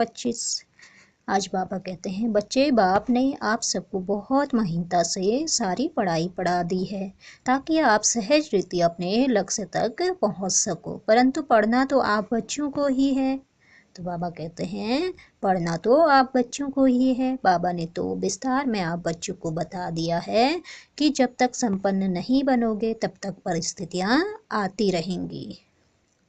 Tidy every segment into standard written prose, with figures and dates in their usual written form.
25। आज बाबा कहते हैं, बच्चे, बाप ने आप सबको बहुत महीनता से सारी पढ़ाई पढ़ा दी है ताकि आप सहज रीति अपने लक्ष्य तक पहुंच सको, परंतु पढ़ना तो आप बच्चों को ही है। तो बाबा कहते हैं, पढ़ना तो आप बच्चों को ही है। बाबा ने तो विस्तार में आप बच्चों को बता दिया है कि जब तक संपन्न नहीं बनोगे तब तक परिस्थितियां आती रहेंगी।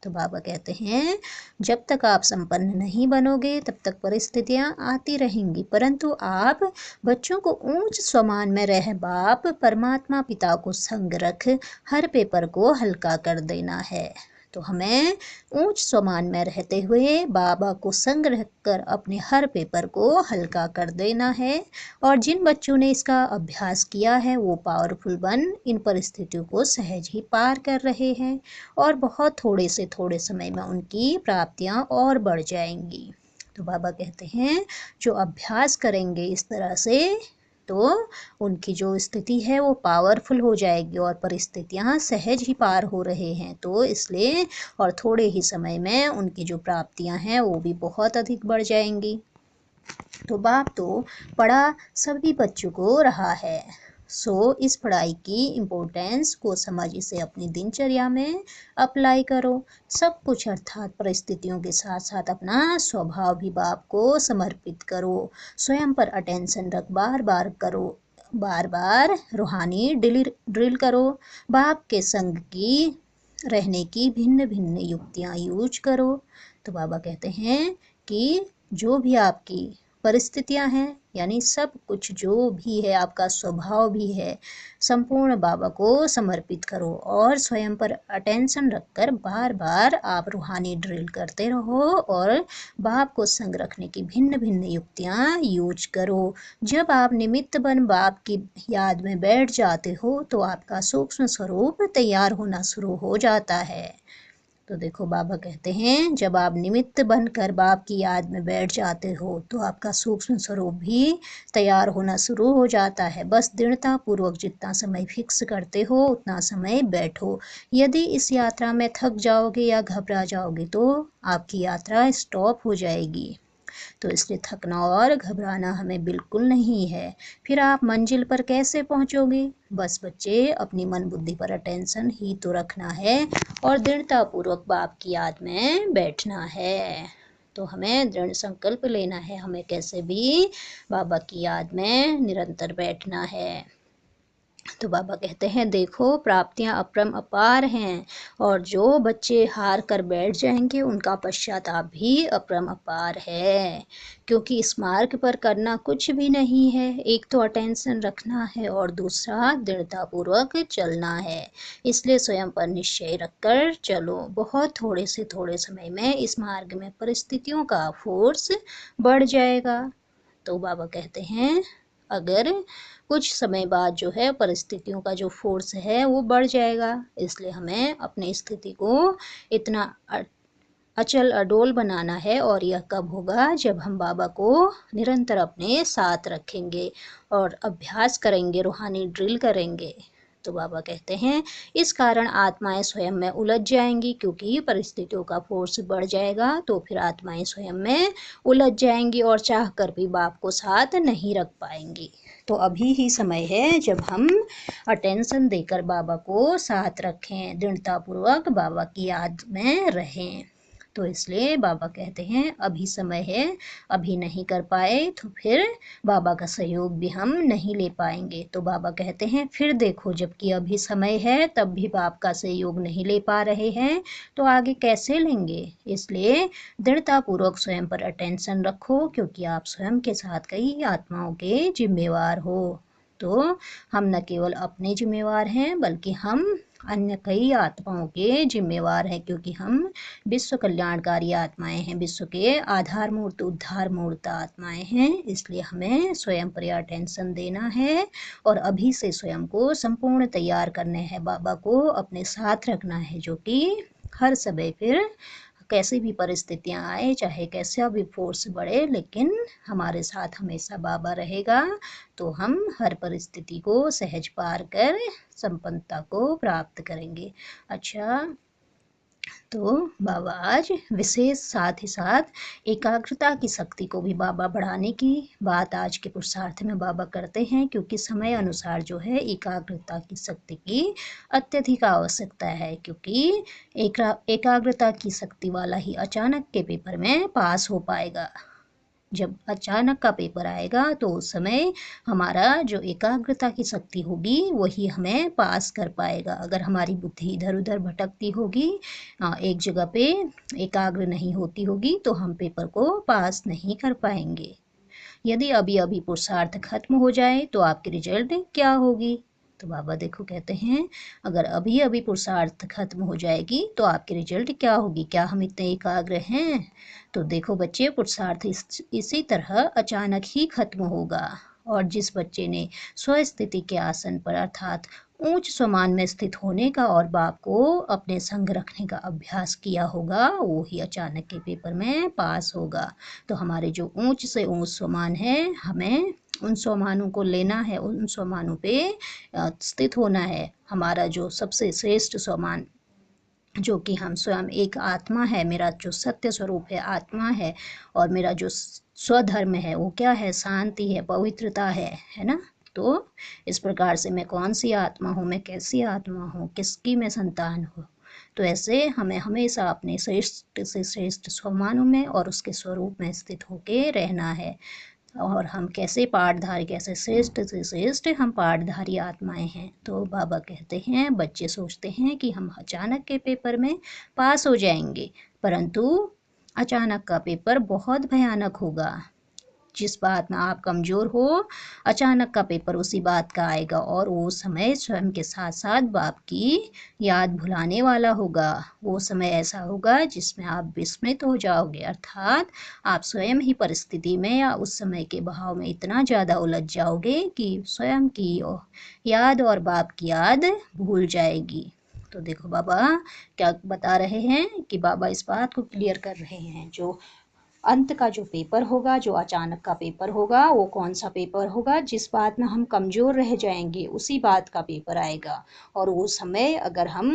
तो बाबा कहते हैं, जब तक आप संपन्न नहीं बनोगे तब तक परिस्थितियां आती रहेंगी, परंतु आप बच्चों को ऊंच स्वमान में रह बाप परमात्मा पिता को संग रख हर पेपर को हल्का कर देना है। तो हमें ऊंच स्वमान में रहते हुए बाबा को संग रखकर अपने हर पेपर को हल्का कर देना है। और जिन बच्चों ने इसका अभ्यास किया है वो पावरफुल बन इन परिस्थितियों को सहज ही पार कर रहे हैं और बहुत थोड़े से थोड़े समय में उनकी प्राप्तियां और बढ़ जाएंगी। तो बाबा कहते हैं, जो अभ्यास करेंगे इस तरह से तो उनकी जो स्थिति है वो पावरफुल हो जाएगी और परिस्थितियां सहज ही पार हो रहे हैं, तो इसलिए और थोड़े ही समय में उनकी जो प्राप्तियां हैं वो भी बहुत अधिक बढ़ जाएंगी। तो बाप तो पढ़ा सभी बच्चों को रहा है, सो इस पढ़ाई की इम्पोर्टेंस को समझ इसे अपनी दिनचर्या में अप्लाई करो। सब कुछ अर्थात परिस्थितियों के साथ साथ अपना स्वभाव भी बाप को समर्पित करो। स्वयं पर अटेंशन रख बार बार करो, बार बार रूहानी ड्रिल करो। बाप के संग की रहने की भिन्न भिन्न युक्तियाँ यूज करो। तो बाबा कहते हैं कि जो भी आपकी परिस्थितियां हैं, यानी सब कुछ जो भी है, आपका स्वभाव भी है, संपूर्ण बाबा को समर्पित करो और स्वयं पर अटेंशन रखकर बार बार आप रूहानी ड्रिल करते रहो और बाप को संग रखने की भिन्न भिन्न युक्तियां यूज करो। जब आप निमित्त बन बाप की याद में बैठ जाते हो तो आपका सूक्ष्म स्वरूप तैयार होना शुरू हो जाता है। तो देखो बाबा कहते हैं, जब आप निमित्त बनकर बाप की याद में बैठ जाते हो तो आपका सूक्ष्म स्वरूप भी तैयार होना शुरू हो जाता है। बस दृढ़ता पूर्वक जितना समय फिक्स करते हो उतना समय बैठो। यदि इस यात्रा में थक जाओगे या घबरा जाओगे तो आपकी यात्रा स्टॉप हो जाएगी। तो इसलिए थकना और घबराना हमें बिल्कुल नहीं है। फिर आप मंजिल पर कैसे पहुंचोगे? बस बच्चे, अपनी मन बुद्धि पर अटेंशन ही तो रखना है और दृढ़ता पूर्वक बाप की याद में बैठना है। तो हमें दृढ़ संकल्प लेना है, हमें कैसे भी बाबा की याद में निरंतर बैठना है। तो बाबा कहते हैं, देखो प्राप्तियां अपरंपार हैं और जो बच्चे हार कर बैठ जाएंगे उनका पश्चाताप भी अपरंपार है, क्योंकि इस मार्ग पर करना कुछ भी नहीं है। एक तो अटेंशन रखना है और दूसरा दृढ़तापूर्वक चलना है। इसलिए स्वयं पर निश्चय रखकर चलो। बहुत थोड़े से थोड़े समय में इस मार्ग में परिस्थितियों का फोर्स बढ़ जाएगा। तो बाबा कहते हैं, अगर कुछ समय बाद जो है परिस्थितियों का जो फोर्स है वो बढ़ जाएगा, इसलिए हमें अपनी स्थिति को इतना अचल अडोल बनाना है। और यह कब होगा? जब हम बाबा को निरंतर अपने साथ रखेंगे और अभ्यास करेंगे, रूहानी ड्रिल करेंगे। तो बाबा कहते हैं, इस कारण आत्माएं स्वयं में उलझ जाएंगी, क्योंकि परिस्थितियों का फोर्स बढ़ जाएगा तो फिर आत्माएं स्वयं में उलझ जाएंगी और चाह कर भी बाप को साथ नहीं रख पाएंगी। तो अभी ही समय है जब हम अटेंशन देकर बाबा को साथ रखें, दृढ़तापूर्वक बाबा की याद में रहें। तो इसलिए बाबा कहते हैं, अभी समय है, अभी नहीं कर पाए तो फिर बाबा का सहयोग भी हम नहीं ले पाएंगे। तो बाबा कहते हैं, फिर देखो, जबकि अभी समय है तब भी बाप का सहयोग नहीं ले पा रहे हैं तो आगे कैसे लेंगे? इसलिए दृढ़तापूर्वक स्वयं पर अटेंशन रखो, क्योंकि आप स्वयं के साथ कई आत्माओं के जिम्मेवार हो। तो हम न केवल अपने जिम्मेवार हैं बल्कि हम अन्य कई आत्माओं के जिम्मेवार हैं, क्योंकि हम विश्व कल्याणकारी आत्माएं हैं, विश्व के आधार मूर्त उद्धार मूर्त आत्माएं हैं। इसलिए हमें स्वयं पर अटेंशन देना है और अभी से स्वयं को संपूर्ण तैयार करने हैं, बाबा को अपने साथ रखना है, जो कि हर समय फिर कैसी भी परिस्थितियां आए, चाहे कैसा भी फोर्स बढ़े, लेकिन हमारे साथ हमेशा बाबा रहेगा। तो हम हर परिस्थिति को सहज पार कर संपन्नता को प्राप्त करेंगे। अच्छा, तो बाबा आज विशेष साथ ही साथ एकाग्रता की शक्ति को भी बाबा बढ़ाने की बात आज के पुरुषार्थ में बाबा करते हैं, क्योंकि समय अनुसार जो है एकाग्रता की शक्ति की अत्यधिक आवश्यकता है, क्योंकि एकाग्रता की शक्ति वाला ही अचानक के पेपर में पास हो पाएगा। जब अचानक का पेपर आएगा तो उस समय हमारा जो एकाग्रता की शक्ति होगी वही हमें पास कर पाएगा। अगर हमारी बुद्धि इधर उधर भटकती होगी, एक जगह पे एकाग्र नहीं होती होगी, तो हम पेपर को पास नहीं कर पाएंगे। यदि अभी अभी पुरुषार्थ खत्म हो जाए तो आपकी रिजल्ट क्या होगी? तो बाबा देखो कहते हैं, अगर अभी अभी पुरुषार्थ खत्म हो जाएगी तो आपकी रिजल्ट क्या होगी? क्या हम इतने एकाग्र हैं? तो देखो बच्चे, पुरुषार्थ इसी तरह अचानक ही खत्म होगा, और जिस बच्चे ने स्वस्थिति के आसन पर अर्थात ऊंच स्वमान में स्थित होने का और बाप को अपने संग रखने का अभ्यास किया होगा, वो ही अचानक के पेपर में पास होगा। तो हमारे जो ऊंच से ऊंच स्वमान है, हमें उन स्वमानों को लेना है, उन स्वमानों पे स्थित होना है। हमारा जो सबसे श्रेष्ठ स्वमान, जो कि हम स्वयं एक आत्मा है, मेरा जो सत्य स्वरूप है आत्मा है, और मेरा जो स्वधर्म है वो क्या है? शांति है, पवित्रता है ना। तो इस प्रकार से मैं कौन सी आत्मा हूँ, मैं कैसी आत्मा हूँ, किसकी मैं संतान हूँ। तो ऐसे हमें हमेशा अपने श्रेष्ठ से श्रेष्ठ स्वमानों में और उसके स्वरूप में स्थित होके रहना है। और हम कैसे पाठधारी, कैसे श्रेष्ठ से श्रेष्ठ हम पाठधारी आत्माएं हैं। तो बाबा कहते हैं, बच्चे सोचते हैं कि हम अचानक के पेपर में पास हो जाएंगे, परंतु अचानक का पेपर बहुत भयानक होगा। जिस बात में आप कमज़ोर हो, अचानक का पेपर उसी बात का आएगा, और वो समय स्वयं के साथ साथ बाप की याद भुलाने वाला होगा। वो समय ऐसा होगा जिसमें आप विस्मित हो जाओगे, अर्थात आप स्वयं ही परिस्थिति में या उस समय के बहाव में इतना ज़्यादा उलझ जाओगे कि स्वयं की याद और बाप की याद भूल जाएगी। तो देखो बाबा क्या बता रहे हैं कि बाबा इस बात को क्लियर कर रहे हैं, जो अंत का जो पेपर होगा, जो अचानक का पेपर होगा, वो कौन सा पेपर होगा? जिस बात में हम कमज़ोर रह जाएंगे उसी बात का पेपर आएगा। और वो समय अगर हम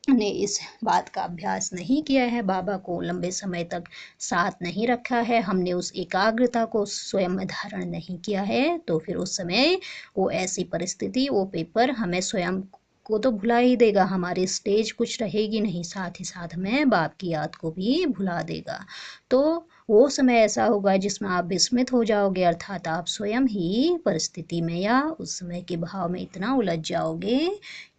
ने इस बात का अभ्यास नहीं किया है, बाबा को लंबे समय तक साथ नहीं रखा है, हमने उस एकाग्रता को स्वयं में धारण नहीं किया है, तो फिर उस समय वो ऐसी परिस्थिति, वो पेपर हमें स्वयं को तो भुला ही देगा, हमारी स्टेज कुछ रहेगी नहीं, साथ ही साथ हमें बाप की याद को भी भुला देगा। तो वो समय ऐसा होगा जिसमें आप विस्मित हो जाओगे, अर्थात आप स्वयं ही परिस्थिति में या उस समय के भाव में इतना उलझ जाओगे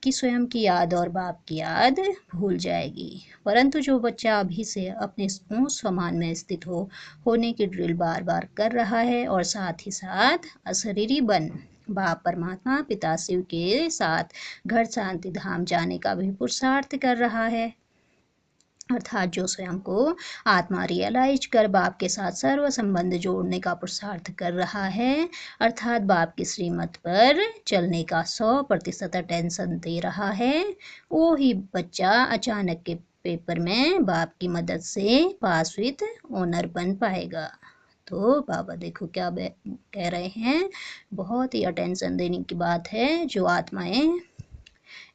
कि स्वयं की याद और बाप की याद भूल जाएगी। परंतु जो बच्चा अभी से अपने स्वमान में स्थित होने की ड्रिल बार बार कर रहा है, और साथ ही साथ अशरीरी बन बाप परमात्मा पिता शिव के साथ घर शांति धाम जाने का भी पुरुषार्थ कर रहा है, अर्थात जो स्वयं को आत्मा रियलाइज कर बाप के साथ सर्व संबंध जोड़ने का पुरुषार्थ कर रहा है, अर्थात बाप की श्रीमत पर चलने का 100% अटेंशन दे रहा है, वो ही बच्चा अचानक के पेपर में बाप की मदद से पास विद ऑनर बन पाएगा। तो बाबा देखो क्या कह रहे हैं, बहुत ही अटेंशन देने की बात है। जो आत्माएं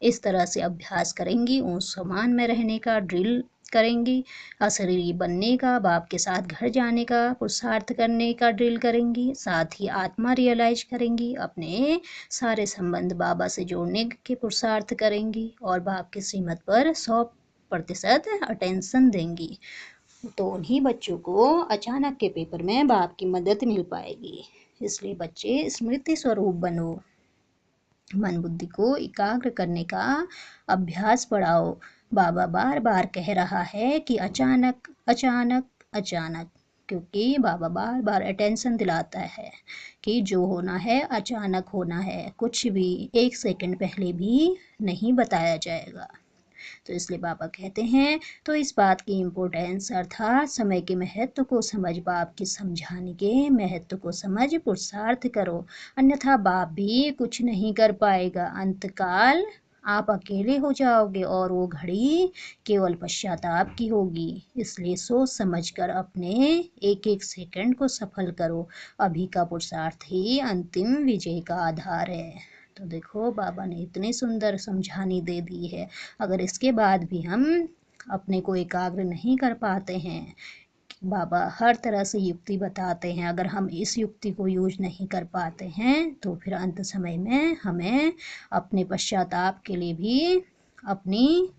इस तरह से अभ्यास करेंगी, उस समान में रहने का ड्रिल करेंगी, अशरीरी बनने का, बाप के साथ घर जाने का पुरुषार्थ करने का ड्रिल करेंगी, साथ ही आत्मा रियलाइज करेंगी, अपने सारे संबंध बाबा से जोड़ने के पुरुषार्थ करेंगी, और बाप की श्रीमत पर 100% अटेंशन देंगी। तो उन्हीं बच्चों को अचानक के पेपर में बाप की मदद मिल पाएगी। इसलिए बच्चे स्मृति स्वरूप बनो, मन बुद्धि को एकाग्र करने का अभ्यास बढ़ाओ। बाबा बार बार कह रहा है कि अचानक अचानक अचानक, क्योंकि बाबा बार बार अटेंशन दिलाता है कि जो होना है अचानक होना है, कुछ भी 1 सेकंड पहले भी नहीं बताया जाएगा। तो इसलिए बाबा कहते हैं, तो इस बात की इम्पोर्टेंस अर्थात समय के महत्व को समझ, बाप की समझाने के महत्व को समझ पुरुषार्थ करो, अन्यथा बाप भी कुछ नहीं कर पाएगा। अंतकाल आप अकेले हो जाओगे और वो घड़ी केवल पश्चाताप की होगी। इसलिए सोच समझ कर अपने एक एक सेकंड को सफल करो। अभी का पुरुषार्थ ही अंतिम विजय का आधार है। तो देखो बाबा ने इतनी सुंदर समझानी दे दी है, अगर इसके बाद भी हम अपने को एकाग्र नहीं कर पाते हैं। बाबा हर तरह से युक्ति बताते हैं, अगर हम इस युक्ति को यूज नहीं कर पाते हैं तो फिर अंत समय में हमें अपने पश्चाताप के लिए भी, अपनी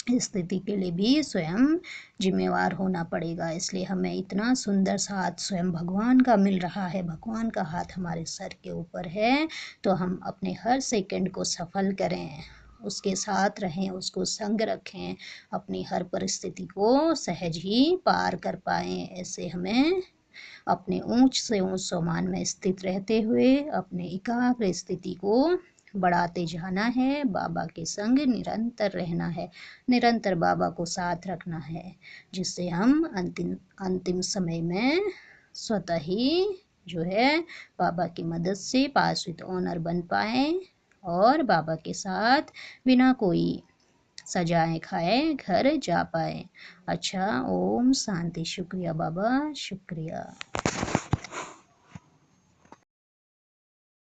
स्थिति के लिए भी स्वयं जिम्मेवार होना पड़ेगा। इसलिए हमें इतना सुंदर साथ स्वयं भगवान का मिल रहा है, भगवान का हाथ हमारे सर के ऊपर है, तो हम अपने हर सेकंड को सफल करें, उसके साथ रहें, उसको संग रखें, अपनी हर परिस्थिति को सहज ही पार कर पाएं। ऐसे हमें अपने ऊंच से ऊंच सोमान में स्थित रहते हुए अपने एकाग्र स्थिति को बढ़ाते जाना है, बाबा के संग निरंतर रहना है, निरंतर बाबा को साथ रखना है, जिससे हम अंतिम अंतिम समय में स्वतः ही जो है बाबा की मदद से पास विद ऑनर बन पाए और बाबा के साथ बिना कोई सजाए खाए घर जा पाए। अच्छा, ओम शांति। शुक्रिया बाबा, शुक्रिया।